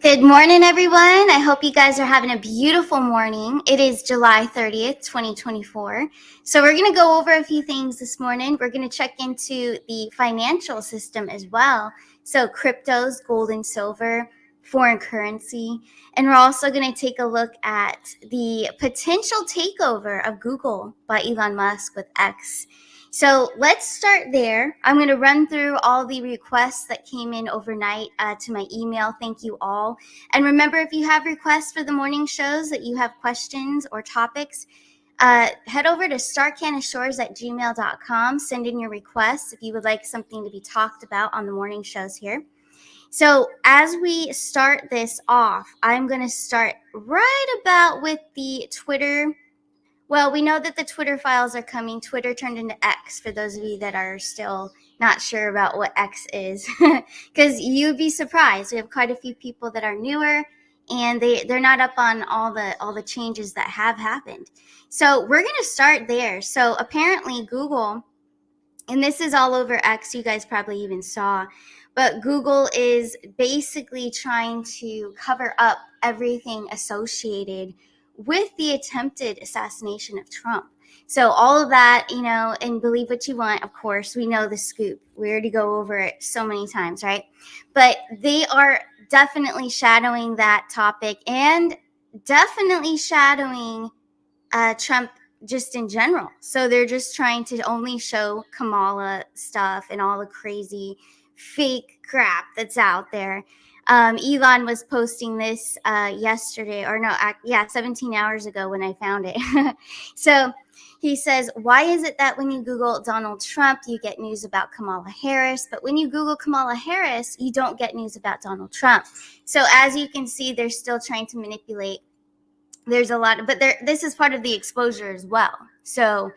Good morning, everyone. I hope you guys are having a beautiful morning. It is July 30th, 2024. So we're going to go over a few things this morning. We're going to check into the financial system as well. So cryptos, gold and silver, foreign currency. And we're also going to take a look at the potential takeover of Google by Elon Musk with X. So let's start there. I'm going to run through all the requests that came in overnight to my email. Thank you all. And remember, if you have requests for the morning shows, that you have questions or topics, head over to starcanashores@gmail.com. Send in your requests if you would like something to be talked about on the morning shows here. So as we start this off, I'm going to start right about with the Twitter. Well, we know that the Twitter files are coming. Twitter turned into X, for those of you that are still not sure about what X is, because you'd be surprised. We have quite a few people that are newer, and they're not up on all the changes that have happened. So we're going to start there. So apparently Google, and this is all over X, you guys probably even saw, but Google is basically trying to cover up everything associated with the attempted assassination of Trump. So all of that, and believe what you want, of course, we know the scoop. We already go over it so many times, right? But they are definitely shadowing that topic and definitely shadowing Trump just in general. So they're just trying to only show Kamala stuff and all the crazy fake crap that's out there. Elon was posting this yesterday, 17 hours ago when I found it. So he says, why is it that when you Google Donald Trump, you get news about Kamala Harris, but when you Google Kamala Harris, you don't get news about Donald Trump? So as you can see, they're still trying to manipulate. There's a lot, but this is part of the exposure as well. So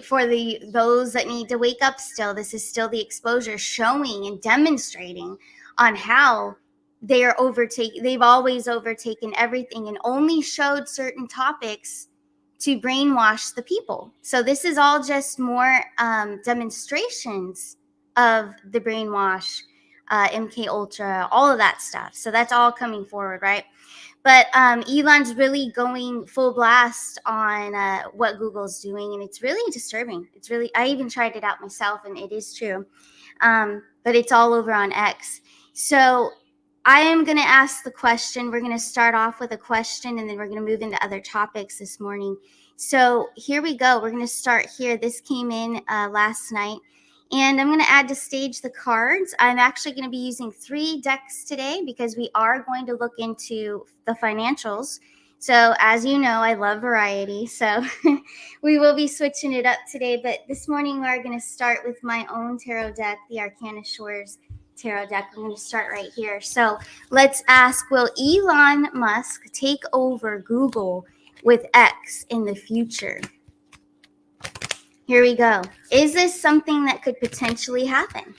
for those that need to wake up still, this is still the exposure showing and demonstrating on how they've always overtaken everything and only showed certain topics to brainwash the people. So this is all just more demonstrations of the brainwash, MK Ultra, all of that stuff. So that's all coming forward, right? But Elon's really going full blast on what Google's doing, and it's really disturbing. I even tried it out myself, and it is true. But it's all over on X. So I am going to ask the question. We're going to start off with a question, and then we're going to move into other topics this morning. So here we go. We're going to start here. This came in last night. And I'm going to add to stage the cards. I'm actually going to be using 3 decks today because we are going to look into the financials. So as you know, I love variety. So we will be switching it up today. But this morning, we're going to start with my own tarot deck, the Arcana Shores tarot deck. I'm going to start right here. So let's ask, will Elon Musk take over Google with X in the future? Here we go. Is this something that could potentially happen?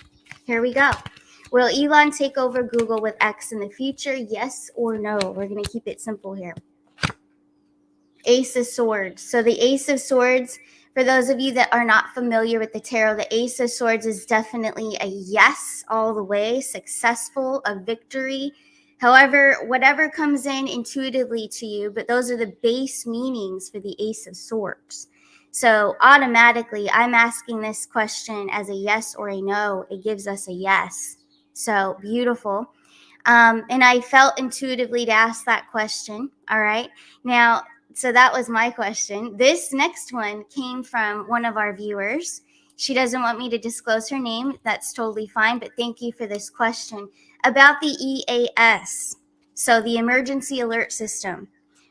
Here we go. Will Elon take over Google with X in the future? Yes or no? We're going to keep it simple here. Ace of Swords. So the Ace of Swords, for those of you that are not familiar with the tarot, the Ace of Swords is definitely a yes all the way, successful, a victory. However, whatever comes in intuitively to you, but those are the base meanings for the Ace of Swords. So automatically, I'm asking this question as a yes or a no. It gives us a yes. So beautiful. And I felt intuitively to ask that question. All right. Now, so that was my question. This next one came from one of our viewers. She doesn't want me to disclose her name. That's totally fine. But thank you for this question about the EAS. So the emergency alert system.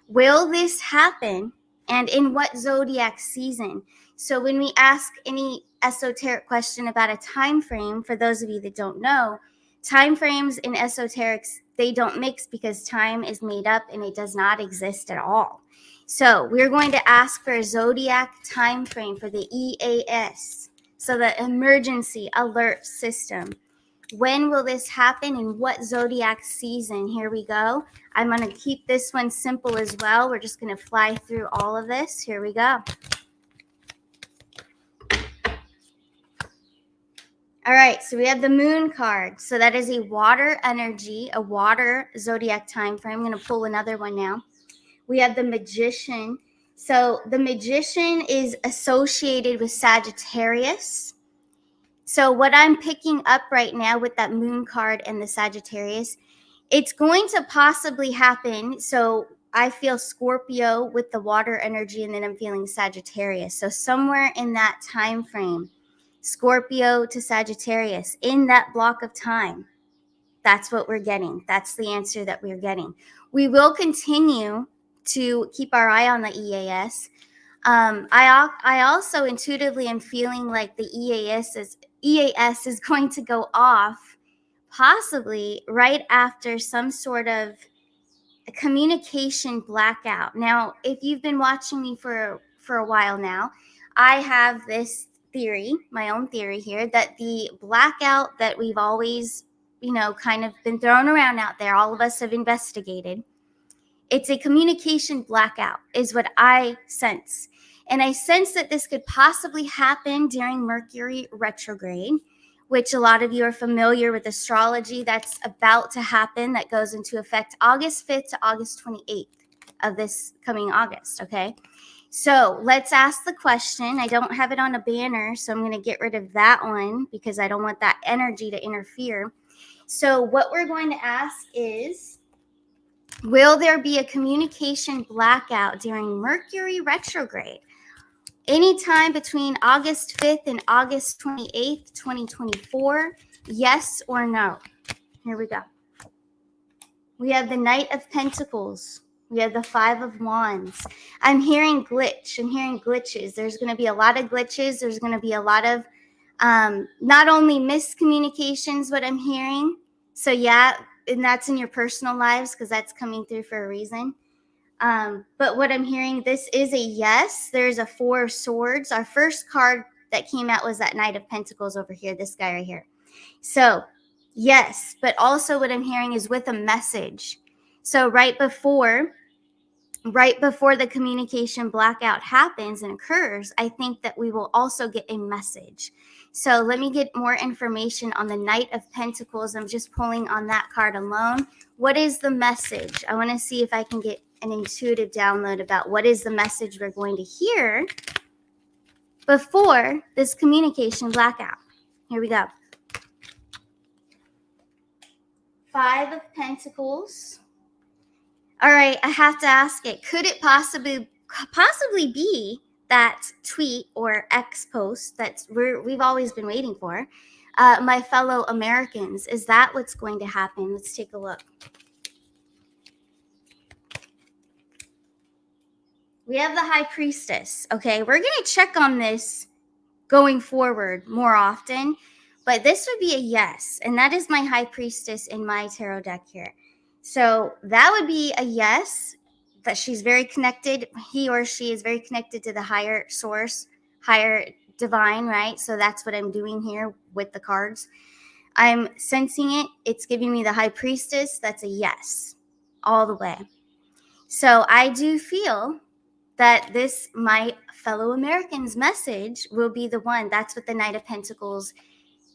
Will this happen? And in what zodiac season? So when we ask any esoteric question about a time frame, for those of you that don't know, time frames in esoterics, they don't mix because time is made up and it does not exist at all. So we're going to ask for a zodiac time frame for the EAS, so the emergency alert system. When will this happen? In what zodiac season? Here we go. I'm going to keep this one simple as well. We're just going to fly through all of this. Here we go. All right, so we have the moon card. So that is a water energy, a water zodiac time frame. I'm going to pull another one now. We have the magician. So the magician is associated with Sagittarius. So what I'm picking up right now with that moon card and the Sagittarius, it's going to possibly happen. So I feel Scorpio with the water energy, and then I'm feeling Sagittarius. So somewhere in that time frame, Scorpio to Sagittarius, in that block of time, that's what we're getting. That's the answer that we're getting. We will continue to keep our eye on the EAS. I also intuitively am feeling like the EAS is going to go off possibly right after some sort of communication blackout. Now, if you've been watching me for a while now, I have this theory, my own theory here, that the blackout that we've always, kind of been thrown around out there, all of us have investigated, it's a communication blackout is what I sense. And I sense that this could possibly happen during Mercury retrograde, which a lot of you are familiar with astrology. That's about to happen. That goes into effect August 5th to August 28th of this coming August, okay? So let's ask the question. I don't have it on a banner, so I'm going to get rid of that one because I don't want that energy to interfere. So what we're going to ask is, will there be a communication blackout during Mercury retrograde? Anytime between August 5th and August 28th, 2024, yes or no? Here we go. We have the Knight of Pentacles. We have the Five of Wands. I'm hearing glitch. I'm hearing glitches. There's going to be a lot of glitches. There's going to be a lot of not only miscommunications, what I'm hearing. So yeah, and that's in your personal lives because that's coming through for a reason. But what I'm hearing, this is a yes. There's a Four of Swords. Our first card that came out was that Knight of Pentacles over here, this guy right here. So yes, but also what I'm hearing is with a message. So right before the communication blackout happens and occurs, I think that we will also get a message. So let me get more information on the Knight of Pentacles. I'm just pulling on that card alone. What is the message? I want to see if I can get an intuitive download about what is the message we're going to hear before this communication blackout. Here we go. Five of Pentacles. All right, I have to ask it. Could it possibly be that tweet or X post that we've always been waiting for? My fellow Americans, is that what's going to happen? Let's take a look. We have the High Priestess. Okay, we're going to check on this going forward more often, but this would be a yes, and that is my High Priestess in my tarot deck here. So that would be a yes, that she's very connected. He or she is very connected to the higher source, higher divine, right? So that's what I'm doing here with the cards. I'm sensing it. It's giving me the High Priestess. That's a yes all the way. So I do feel that this, my fellow Americans message, will be the one. That's what the Knight of Pentacles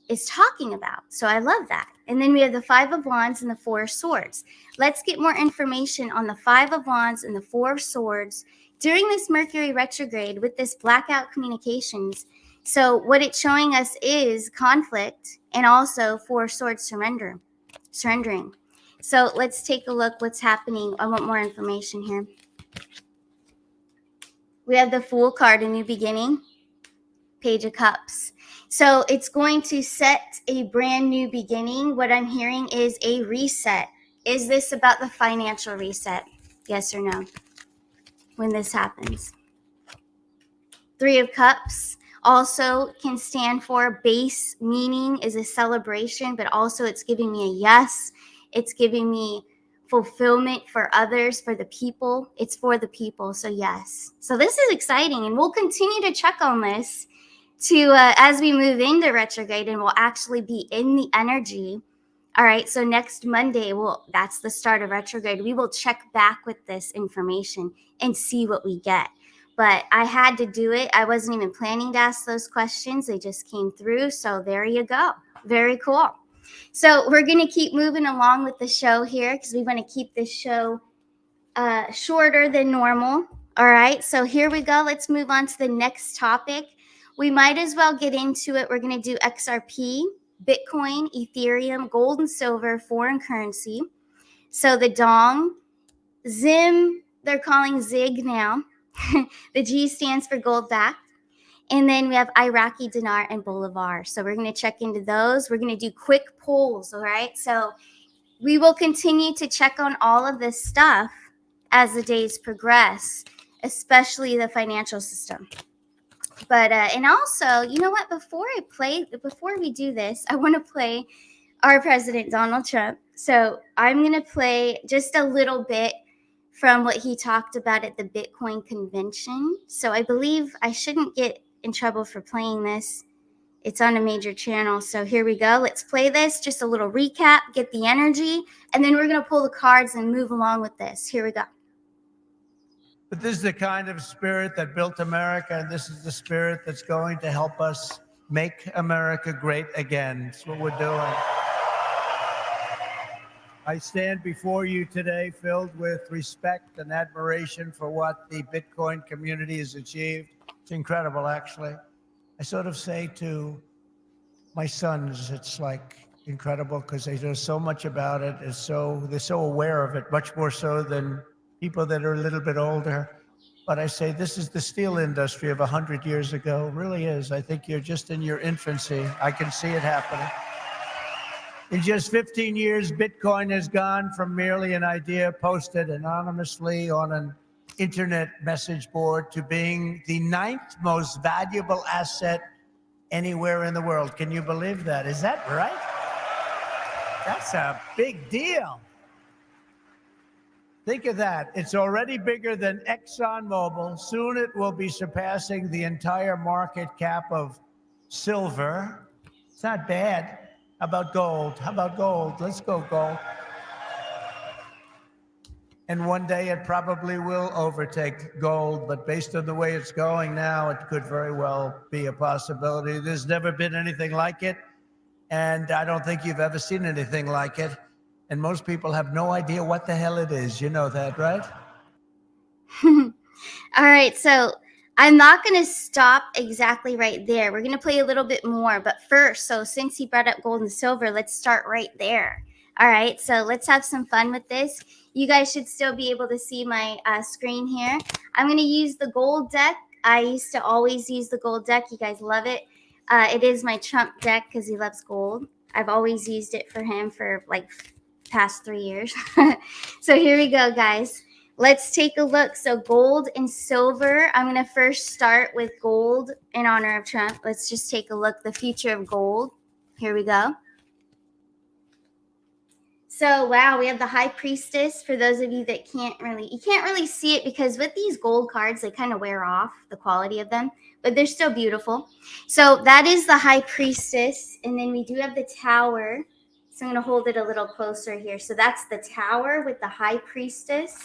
is talking about. So I love that. And then we have the Five of Wands and the Four of Swords. Let's get more information on the Five of Wands and the Four of Swords during this Mercury retrograde with this blackout communications. So what it's showing us is conflict and also Four of Swords surrendering. So let's take a look what's happening. I want more information here. We have the Fool card, a new beginning, Page of Cups. So it's going to set a brand new beginning. What I'm hearing is a reset. Is this about the financial reset? Yes or no? When this happens. Three of Cups also can stand for base, meaning is a celebration, but also it's giving me a yes. It's giving me fulfillment for others, for the people. It's for the people. So yes. So this is exciting, and we'll continue to check on this to as we move into retrograde, and we'll actually be in the energy. All right. So next Monday, that's the start of retrograde. We will check back with this information and see what we get. but I had to do it. I wasn't even planning to ask those questions. They just came through. So there you go. Very cool. So we're going to keep moving along with the show here because we want to keep this show shorter than normal. All right. So here we go. Let's move on to the next topic. We might as well get into it. We're going to do XRP, Bitcoin, Ethereum, gold and silver, foreign currency. So the Dong, Zim, they're calling Zig now. The G stands for gold backed. And then we have Iraqi dinar and Bolivar. So we're going to check into those. We're going to do quick polls. All right. So we will continue to check on all of this stuff as the days progress, especially the financial system. But and also, you know what? Before we do this, I want to play our president Donald Trump. So I'm going to play just a little bit from what he talked about at the Bitcoin convention. So I believe I shouldn't get in trouble for playing this. It's on a major channel. So here we go. Let's play this. Just a little recap, get the energy, and then we're going to pull the cards and move along with this. Here we go. But this is the kind of spirit that built America, and this is the spirit that's going to help us make America great again. That's what we're doing. I stand before you today filled with respect and admiration for what the Bitcoin community has achieved. It's incredible, actually. I sort of say to my sons, it's like incredible because they know so much about it. They're so aware of it, much more so than people that are a little bit older. But I say this is the steel industry of 100 years ago. It really is. I think you're just in your infancy. I can see it happening. In just 15 years, Bitcoin has gone from merely an idea posted anonymously on an internet message board to being the 9th most valuable asset anywhere in the world. Can you believe that? Is that right? That's a big deal. Think of that. It's already bigger than ExxonMobil. Soon it will be surpassing the entire market cap of silver. It's not bad. How about gold? How about gold? Let's go gold. And one day it probably will overtake gold, but based on the way it's going now, it could very well be a possibility. There's never been anything like it, and I don't think you've ever seen anything like it. And most people have no idea what the hell it is. You know that, right? All right, so I'm not going to stop exactly right there. We're going to play a little bit more. But first, so since he brought up gold and silver, let's start right there. All right, so let's have some fun with this. You guys should still be able to see my screen here. I'm going to use the gold deck. I used to always use the gold deck. You guys love it. It is my Trump deck because he loves gold. I've always used it for him for like past 3 years. So here we go, guys. Let's take a look. So gold and silver. I'm going to first start with gold in honor of Trump. Let's just take a look. The future of gold. Here we go. So, wow, we have the High Priestess. For those of you that you can't really see it because with these gold cards, they kind of wear off the quality of them, but they're still beautiful. So that is the High Priestess. And then we do have the Tower. So I'm going to hold it a little closer here. So that's the Tower with the High Priestess.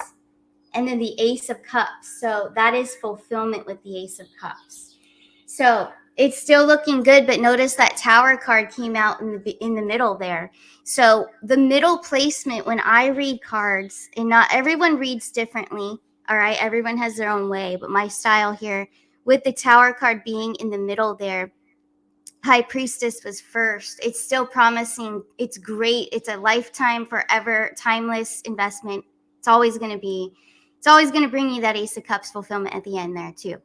And then the Ace of Cups. So that is fulfillment with the Ace of Cups. So it's still looking good, but notice that Tower card came out in the middle there. So the middle placement when I read cards, and not everyone reads differently, all right? Everyone has their own way, but my style here with the Tower card being in the middle there, High Priestess was first. It's still promising. It's great. It's a lifetime, forever, timeless investment. It's always going to bring you that Ace of Cups fulfillment at the end there too.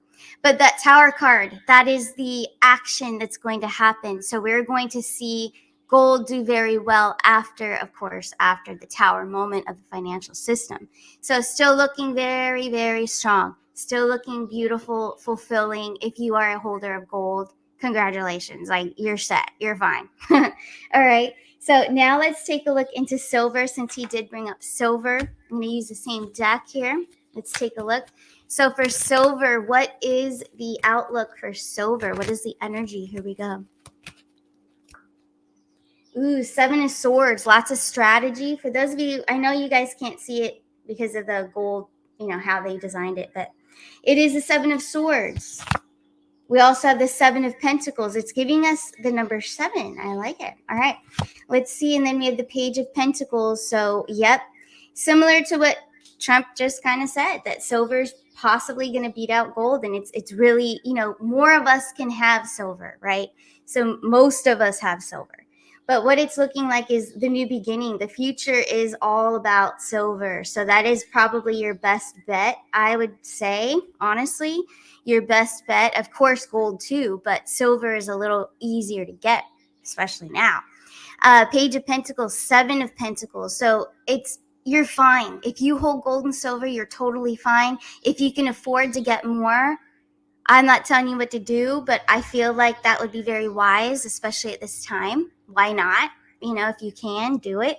But that Tower card, that is the action that's going to happen. So we're going to see gold do very well after the Tower moment of the financial system. So still looking very, very strong. Still looking beautiful, fulfilling. If you are a holder of gold, congratulations. Like, you're set. You're fine. All right. So now let's take a look into silver since he did bring up silver. I'm going to use the same deck here. Let's take a look. So for silver, what is the outlook for silver? What is the energy? Here we go. Ooh, 7 of Swords. Lots of strategy. For those of you, I know you guys can't see it because of the gold, how they designed it. But It is the Seven of Swords. We also have the Seven of Pentacles. It's giving us the number 7. I like it. All right. Let's see. And then we have the Page of Pentacles. So, yep. Similar to what Trump just kind of said, that silver's possibly going to beat out gold. And it's really, more of us can have silver, right? So most of us have silver. But what it's looking like is the new beginning. The future is all about silver. So that is probably your best bet, I would say, honestly. Your best bet, of course, gold too, but silver is a little easier to get, especially now. Page of Pentacles, 7 of Pentacles. So you're fine. If you hold gold and silver, you're totally fine. If you can afford to get more, I'm not telling you what to do, but I feel like that would be very wise, especially at this time. Why not? If you can, do it.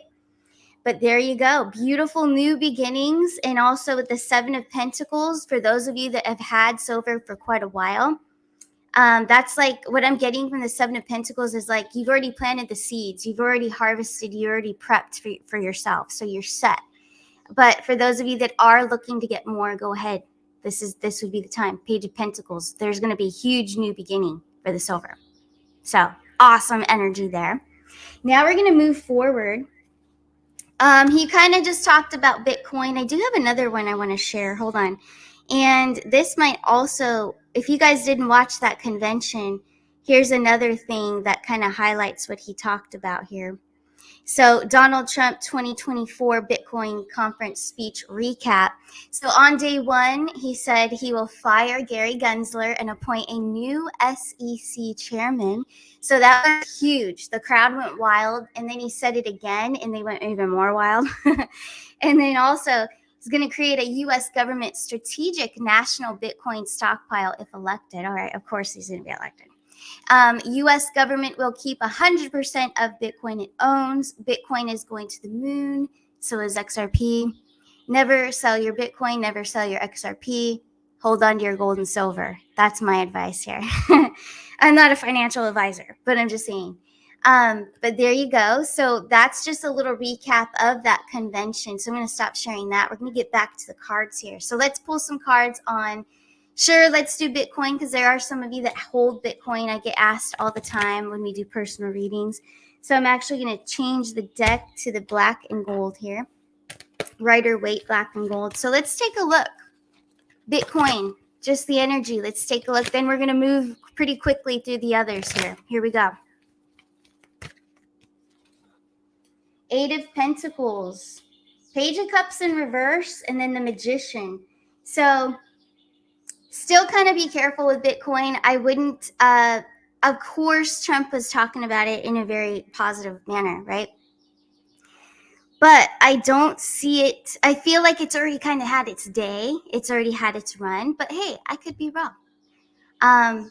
But there you go. Beautiful new beginnings. And also with the 7 of Pentacles, for those of you that have had silver for quite a while, that's like what I'm getting from the 7 of Pentacles is like you've already planted the seeds. You've already harvested. You already prepped for yourself. So you're set. But for those of you that are looking to get more, go ahead. This would be the time. Page of Pentacles. There's going to be a huge new beginning for the silver. So awesome energy there. Now we're going to move forward. He kind of just talked about Bitcoin. I do have another one I want to share. Hold on. And this might also, if you guys didn't watch that convention, here's another thing that kind of highlights what he talked about here. So Donald Trump 2024 Bitcoin conference speech recap. So on day 1, he said he will fire Gary Gensler and appoint a new SEC chairman. So that was huge. The crowd went wild. And then he said it again, and they went even more wild. And then also, he's going to create a U.S. government strategic national Bitcoin stockpile if elected. All right, of course he's going to be elected. U.S. government will keep 100% of Bitcoin it owns. Bitcoin is going to the moon. So is XRP. Never sell your Bitcoin. Never sell your XRP. Hold on to your gold and silver. That's my advice here. I'm not a financial advisor, but I'm just saying. But there you go. So that's just a little recap of that convention. So I'm going to stop sharing that. We're going to get back to the cards here. So let's pull some cards on. Sure, let's do Bitcoin because there are some of you that hold Bitcoin. I get asked all the time when we do personal readings. So I'm actually going to change the deck to the black and gold here. Rider Waite, black and gold. So let's take a look. Bitcoin, just the energy. Let's take a look. Then we're going to move pretty quickly through the others here. Here we go. 8 of Pentacles. Page of Cups in reverse, and then the Magician. So still kind of be careful with Bitcoin. I wouldn't, of course, Trump was talking about it in a very positive manner, right? But I don't see it. I feel like it's already kind of had its day. It's already had its run. But hey, I could be wrong.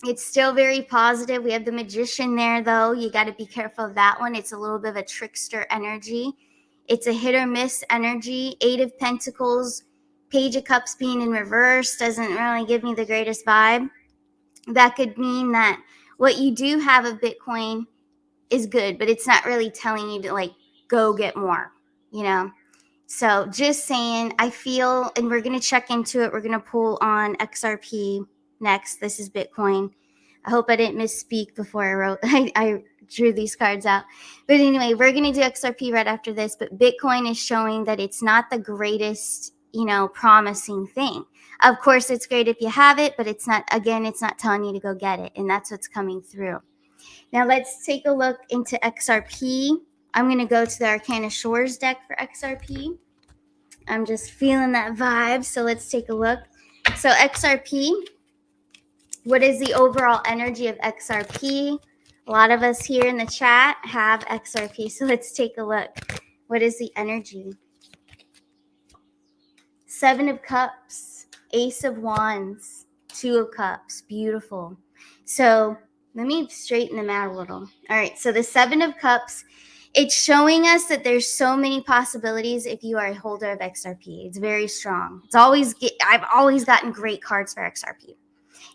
It's still very positive. We have the Magician there, though. You got to be careful of that one. It's a little bit of a trickster energy. It's a hit or miss energy. 8 of Pentacles. Page of Cups being in reverse doesn't really give me the greatest vibe. That could mean that what you do have of Bitcoin is good, but it's not really telling you to go get more, So just saying, I feel, and we're going to check into it. We're going to pull on XRP next. This is Bitcoin. I hope I didn't misspeak before I drew these cards out. But anyway, we're going to do XRP right after this. But Bitcoin is showing that it's not the greatest promising thing. Of course, it's great if you have it, but it's not telling you to go get it. And that's what's coming through. Now let's take a look into XRP. I'm going to go to the Arcana Shores deck for XRP. I'm just feeling that vibe. So let's take a look. So XRP, what is the overall energy of XRP? A lot of us here in the chat have XRP. So let's take a look. What is the energy? 7 of Cups, Ace of Wands, 2 of Cups. Beautiful. So let me straighten them out a little. All right. So the 7 of Cups, it's showing us that there's so many possibilities if you are a holder of XRP. It's very strong. I've always gotten great cards for XRP.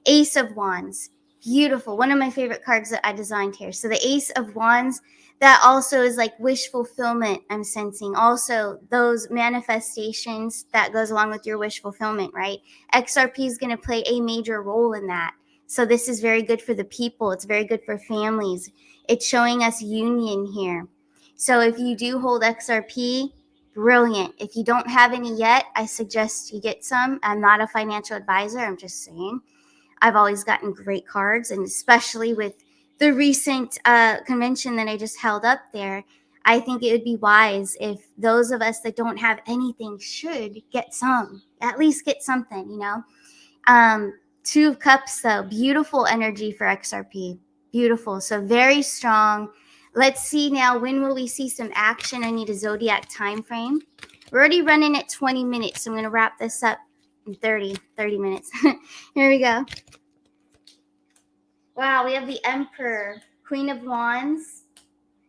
Ace of Wands. Beautiful. One of my favorite cards that I designed here. So the Ace of Wands, That also is like wish fulfillment, I'm sensing. Also, those manifestations that goes along with your wish fulfillment, right? XRP is going to play a major role in that. So this is very good for the people. It's very good for families. It's showing us union here. So if you do hold XRP, brilliant. If you don't have any yet, I suggest you get some. I'm not a financial advisor. I'm just saying. I've always gotten great cards, and especially with the recent convention that I just held up there, I think it would be wise if those of us that don't have anything should get some, at least get something, you know. Two of Cups, though, beautiful energy for XRP. Beautiful. So very strong. Let's see now, when will we see some action? I need a zodiac time frame. We're already running at 20 minutes, so I'm going to wrap this up in 30 minutes. Here we go. Wow, we have the Emperor, Queen of Wands.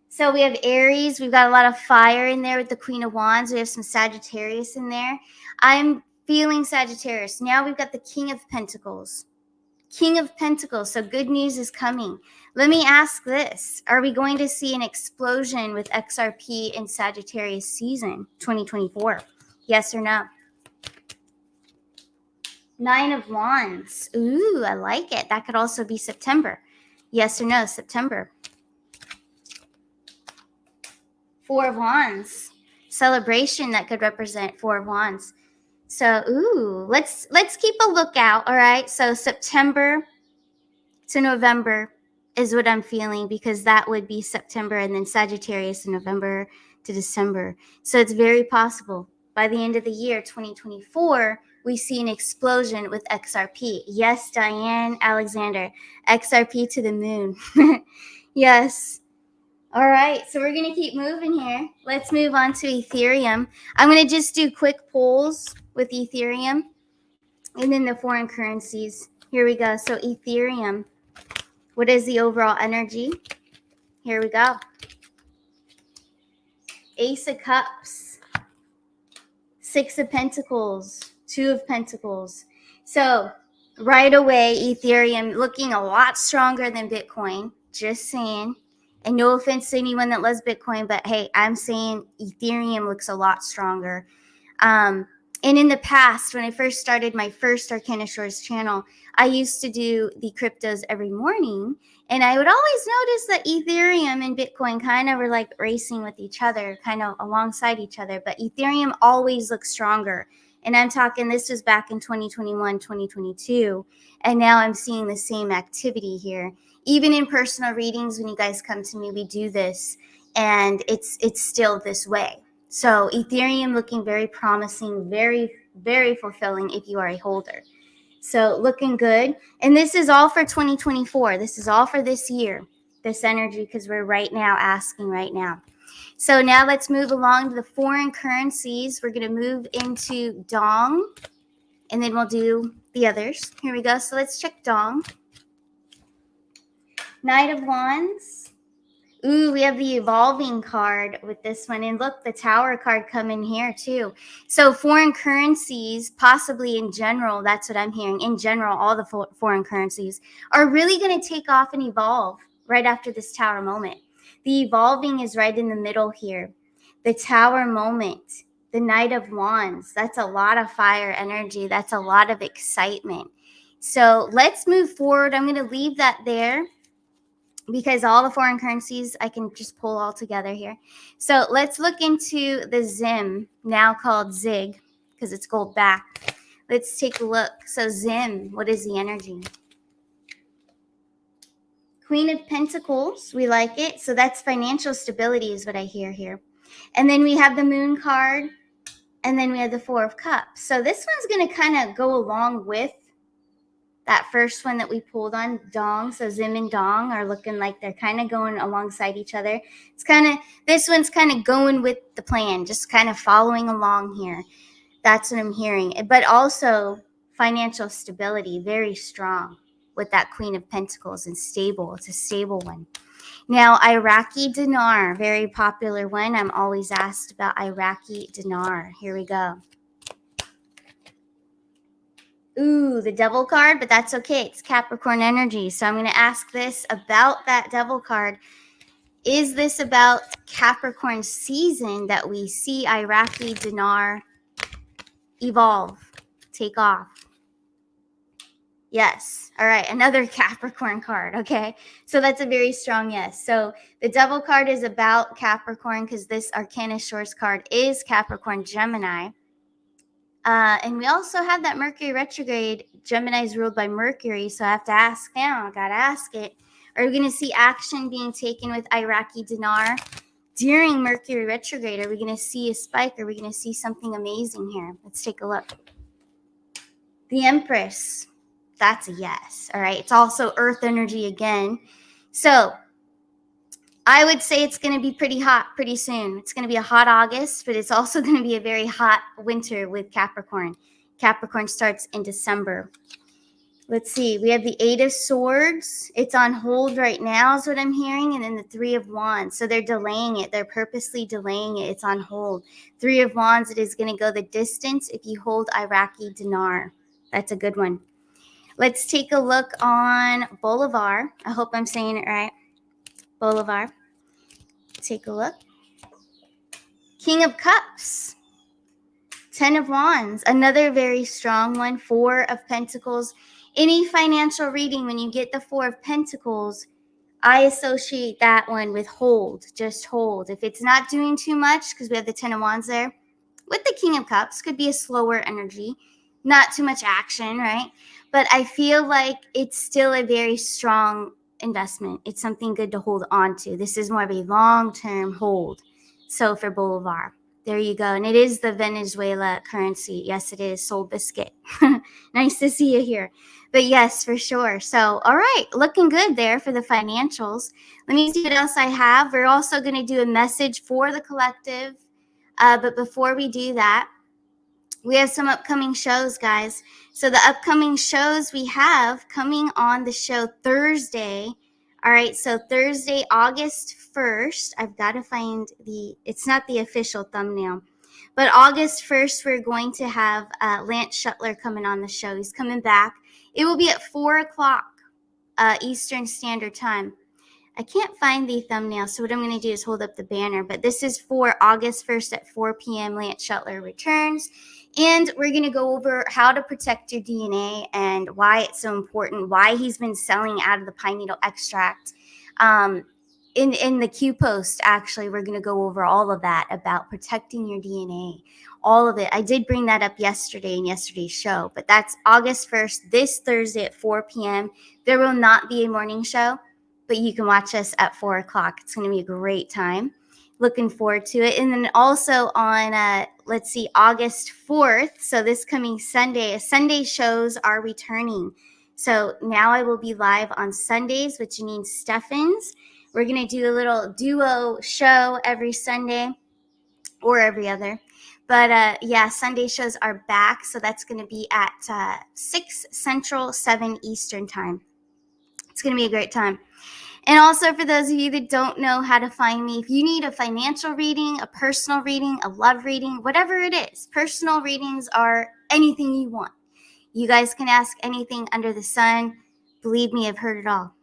So we have Aries. We've got a lot of fire in there with the Queen of Wands. We have some Sagittarius in there. I'm feeling Sagittarius. Now we've got the King of Pentacles. King of Pentacles. So good news is coming. Let me ask this. Are we going to see an explosion with XRP in Sagittarius season 2024? Yes or no? Nine of Wands. Ooh, I like it. That could also be September. Yes or no? September. Four of Wands. Celebration that could represent Four of Wands. So, ooh, let's keep a lookout, all right? So September to November is what I'm feeling, because that would be September, and then Sagittarius in November to December. So it's very possible by the end of the year, 2024, we see an explosion with XRP. Yes, Diane Alexander, XRP to the moon. Yes. All right, so we're going to keep moving here. Let's move on to Ethereum. I'm going to just do quick polls with Ethereum and then the foreign currencies. Here we go. So Ethereum, what is the overall energy? Here we go. Ace of Cups, Six of Pentacles, Two of Pentacles. So right away, Ethereum looking a lot stronger than Bitcoin. Just saying. And no offense to anyone that loves Bitcoin, but hey, I'm saying Ethereum looks a lot stronger. And in the past, when I first started my first Arcana Shores channel, I used to do the cryptos every morning. And I would always notice that Ethereum and Bitcoin kind of were like racing with each other, kind of alongside each other. But Ethereum always looks stronger. And I'm talking, this was back in 2021, 2022. And now I'm seeing the same activity here. Even in personal readings, when you guys come to me, we do this. And it's still this way. So Ethereum looking very promising, very, very fulfilling if you are a holder. So looking good. And this is all for 2024. This is all for this year, this energy, because we're right now asking right now. So now let's move along to the foreign currencies. We're going to move into Dong, and then we'll do the others. Here we go. So let's check Dong. Knight of Wands. Ooh, we have the evolving card with this one. And look, the tower card come in here too. So foreign currencies, possibly in general, that's what I'm hearing. In general, all the foreign currencies are really going to take off and evolve right after this tower moment. The evolving is right in the middle here. The tower moment, the Knight of Wands, that's a lot of fire energy. That's a lot of excitement. So let's move forward. I'm going to leave that there, because all the foreign currencies I can just pull all together here. So let's look into the ZIM, now called ZIG, because it's gold back. Let's take a look. So ZIM, what is the energy? Queen of Pentacles, we like it. So that's financial stability is what I hear here. And then we have the Moon card, and then we have the Four of Cups. So this one's going to kind of go along with that first one that we pulled on, Dong. So Zim and Dong are looking like they're kind of going alongside each other. It's kind of, this one's kind of going with the plan, just kind of following along here. That's what I'm hearing. But also financial stability, very strong with that Queen of Pentacles, and stable. It's a stable one. Now, Iraqi dinar, very popular one. I'm always asked about Iraqi dinar. Here we go. Ooh, the Devil card, but that's okay. It's Capricorn energy. So I'm going to ask this about that Devil card. Is this about Capricorn season that we see Iraqi dinar evolve, take off? Yes. All right. Another Capricorn card. Okay. So that's a very strong yes. So the Devil card is about Capricorn because this Arcana Shores card is Capricorn Gemini. And we also have that Mercury retrograde. Gemini is ruled by Mercury. So I have to ask now. I got to ask it. Are we going to see action being taken with Iraqi dinar during Mercury retrograde? Are we going to see a spike? Are we going to see something amazing here? Let's take a look. The Empress. That's a yes. All right. It's also Earth energy again. So I would say it's going to be pretty hot pretty soon. It's going to be a hot August, but it's also going to be a very hot winter with Capricorn. Capricorn starts in December. Let's see. We have the Eight of Swords. It's on hold right now is what I'm hearing. And then the Three of Wands. So they're delaying it. They're purposely delaying it. It's on hold. Three of Wands, it is going to go the distance if you hold Iraqi dinar. That's a good one. Let's take a look on Bolivar. I hope I'm saying it right. Bolivar. Take a look. King of Cups. Ten of Wands. Another very strong one. Four of Pentacles. Any financial reading, when you get the Four of Pentacles, I associate that one with hold. Just hold. If it's not doing too much, because we have the Ten of Wands there, with the King of Cups, could be a slower energy. Not too much action, right? But I feel like it's still a very strong investment. It's something good to hold on to. This is more of a long-term hold. So for Bolivar, there you go. And it is the Venezuela currency. Yes, it is. Sol Biscuit. Nice to see you here. But yes, for sure. So, all right. Looking good there for the financials. Let me see what else I have. We're also going to do a message for the collective. But before we do that, we have some upcoming shows, guys. So the upcoming shows we have coming on the show Thursday. All right, so Thursday, August 1st. I've got to find it's not the official thumbnail. But August 1st, we're going to have Lance Shuttler coming on the show. He's coming back. It will be at 4 o'clock Eastern Standard Time. I can't find the thumbnail, so what I'm going to do is hold up the banner. But this is for August 1st at 4 p.m. Lance Shuttler returns. And we're going to go over how to protect your DNA and why it's so important, why he's been selling out of the pine needle extract. In the Q post, actually, we're going to go over all of that about protecting your DNA, all of it. I did bring that up yesterday in yesterday's show, but that's August 1st, this Thursday at 4 p.m. There will not be a morning show, but you can watch us at 4 o'clock. It's going to be a great time. Looking forward to it. And then also on, August 4th, so this coming Sunday, Sunday shows are returning. So now I will be live on Sundays, which means Stephens. We're going to do a little duo show every Sunday or every other. But Sunday shows are back. So that's going to be at 6 Central, 7 Eastern time. It's going to be a great time. And also for those of you that don't know how to find me, if you need a financial reading, a personal reading, a love reading, whatever it is, personal readings are anything you want. You guys can ask anything under the sun. Believe me, I've heard it all.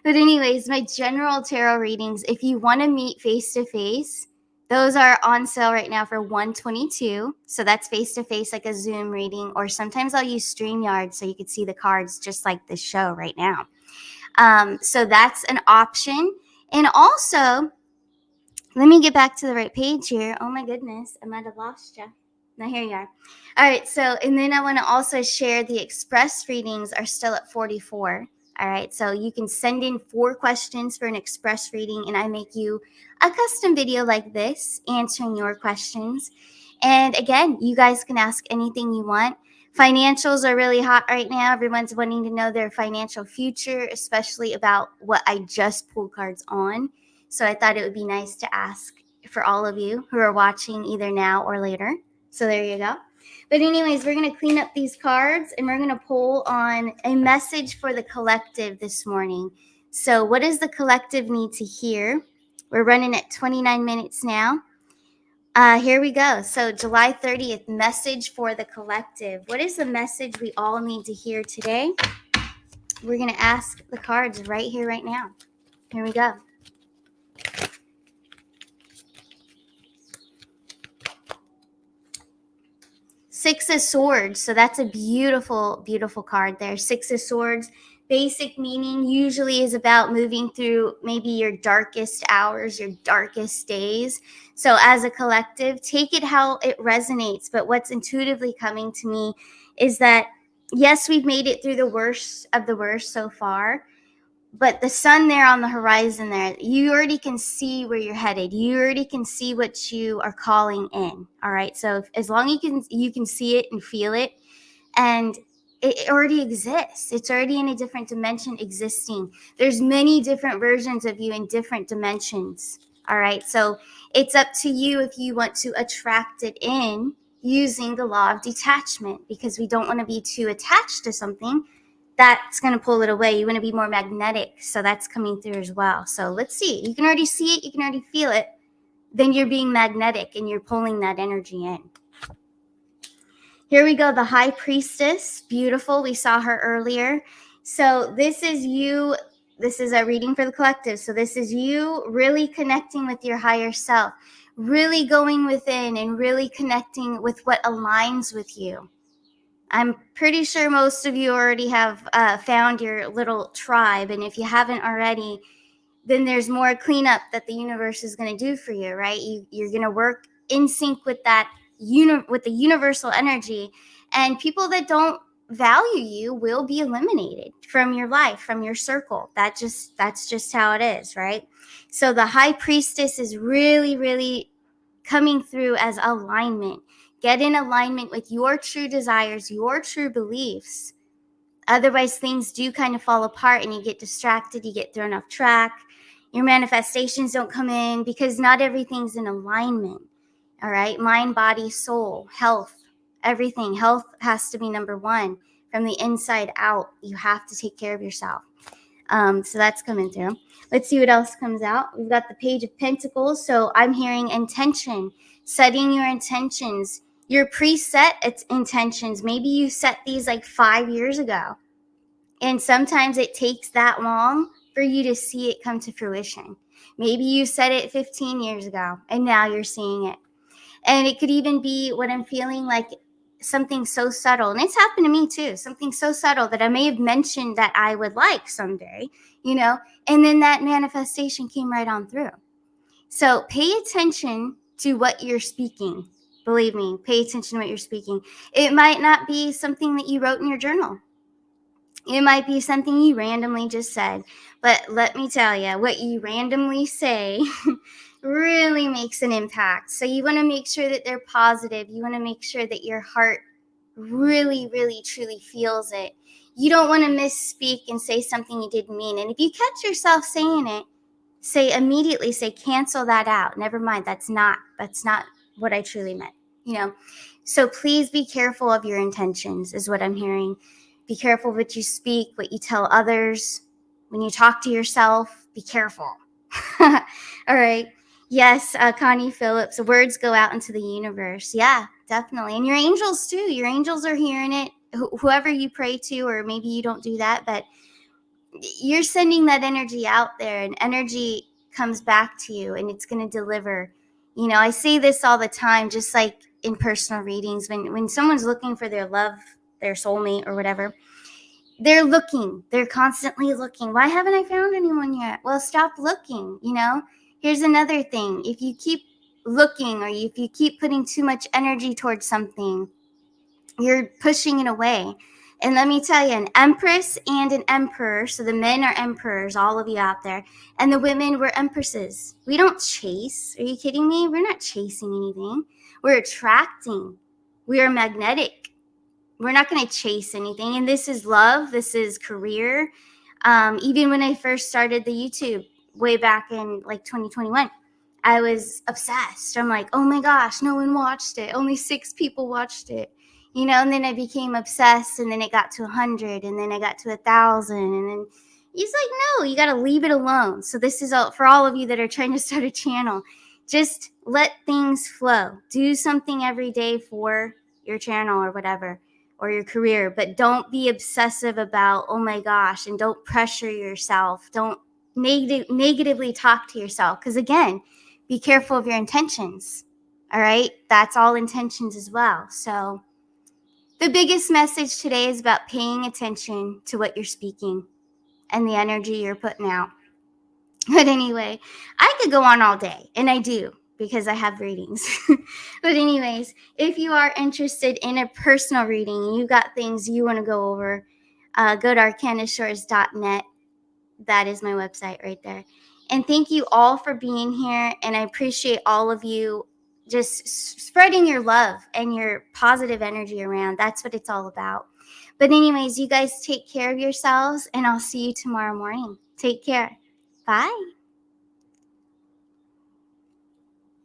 But anyways, my general tarot readings, if you want to meet face-to-face, those are on sale right now for $122. So that's face-to-face, like a Zoom reading. Or sometimes I'll use StreamYard so you can see the cards just like this show right now. So that's an option. And also, let me get back to the right page here. Oh my goodness, I might have lost you. Now here you are. All right, so, and then I want to also share the express readings are still at 44. All right, so you can send in 4 questions for an express reading, and I make you a custom video like this answering your questions. And again, you guys can ask anything you want. Financials are really hot right now. Everyone's wanting to know their financial future, especially about what I just pulled cards on. So I thought it would be nice to ask for all of you who are watching either now or later. So there you go. But anyways, we're going to clean up these cards and we're going to pull on a message for the collective this morning. So what does the collective need to hear? We're running at 29 minutes now. Here we go. So July 30th, message for the collective. What is the message we all need to hear today? We're going to ask the cards right here, right now. Here we go. Six of Swords. So that's a beautiful, beautiful card there. Six of Swords. Basic meaning usually is about moving through maybe your darkest hours, your darkest days. So as a collective, take it how it resonates. But what's intuitively coming to me is that, yes, we've made it through the worst of the worst so far. But the sun there on the horizon there, you already can see where you're headed. You already can see what you are calling in. All right. So as long as you can see it and feel it, and it already exists. It's already in a different dimension existing. There's many different versions of you in different dimensions. All right. So it's up to you if you want to attract it in using the law of detachment, because we don't want to be too attached to something. That's going to pull it away. You want to be more magnetic. So that's coming through as well. So let's see. You can already see it. You can already feel it. Then you're being magnetic and you're pulling that energy in. Here we go. The High Priestess. Beautiful. We saw her earlier. So this is you. This is a reading for the collective. So this is you really connecting with your higher self, really going within and really connecting with what aligns with you. I'm pretty sure most of you already have found your little tribe. And if you haven't already, then there's more cleanup that the universe is going to do for you, right? You're going to work in sync with that, with the universal energy. And people that don't value you will be eliminated from your life, from your circle. That's just how it is, right? So the High Priestess is really, really coming through as alignment. Get in alignment with your true desires, your true beliefs. Otherwise, things do kind of fall apart and you get distracted, you get thrown off track. Your manifestations don't come in because not everything's in alignment. All right? Mind, body, soul, health, everything. Health has to be number one. From the inside out, you have to take care of yourself. So that's coming through. Let's see what else comes out. We've got the Page of Pentacles. So I'm hearing intention, setting your intentions, your preset intentions. Maybe you set these like 5 years ago. And sometimes it takes that long for you to see it come to fruition. Maybe you set it 15 years ago and now you're seeing it. And it could even be what I'm feeling like, something so subtle. And it's happened to me too. Something so subtle that I may have mentioned that I would like someday, and then that manifestation came right on through. So pay attention to what you're speaking. Believe me, pay attention to what you're speaking. It might not be something that you wrote in your journal. It might be something you randomly just said. But let me tell you, what you randomly say really makes an impact. So you want to make sure that they're positive. You want to make sure that your heart really, really, truly feels it. You don't want to misspeak and say something you didn't mean. And if you catch yourself saying it, immediately say, cancel that out. Never mind. That's not what I truly meant. So please be careful of your intentions is what I'm hearing. Be careful what you speak, what you tell others. When you talk to yourself, be careful. All right. Yes, Connie Phillips, words go out into the universe. Yeah, definitely. And your angels too. Your angels are hearing it. Whoever you pray to, or maybe you don't do that, but you're sending that energy out there, and energy comes back to you and it's going to deliver. I say this all the time, just like in personal readings, when someone's looking for their love, their soulmate or whatever, they're constantly looking. Why haven't I found anyone yet? Well, stop looking. Here's another thing. If you keep looking, or if you keep putting too much energy towards something, you're pushing it away. And let me tell you, an empress and an emperor, so the men are emperors, all of you out there, and the women were empresses. We don't chase. Are you kidding me? We're not chasing anything. We're attracting. We are magnetic. We're not going to chase anything. And this is love. This is career. Even when I first started the YouTube way back in like 2021, I was obsessed. I'm like, oh my gosh, no one watched it. Only 6 people watched it. And then I became obsessed, and then it got to 100, and then I got to 1,000, and then he's like, no, you got to leave it alone. So this is all for all of you that are trying to start a channel. Just let things flow. Do something every day for your channel or whatever, or your career, but don't be obsessive about, oh my gosh, and don't pressure yourself. Don't negatively talk to yourself, because again, be careful of your intentions. All right, that's all intentions as well. So The biggest message today is about paying attention to what you're speaking and the energy you're putting out. But anyway, I could go on all day, and I do because I have readings. But anyways, if you are interested in a personal reading, you got things you want to go over, go to arcanashores.net. That is my website right there. And thank you all for being here, and I appreciate all of you just spreading your love and your positive energy around. That's what it's all about. But anyways, you guys take care of yourselves, and I'll see you tomorrow morning. Take care. Bye.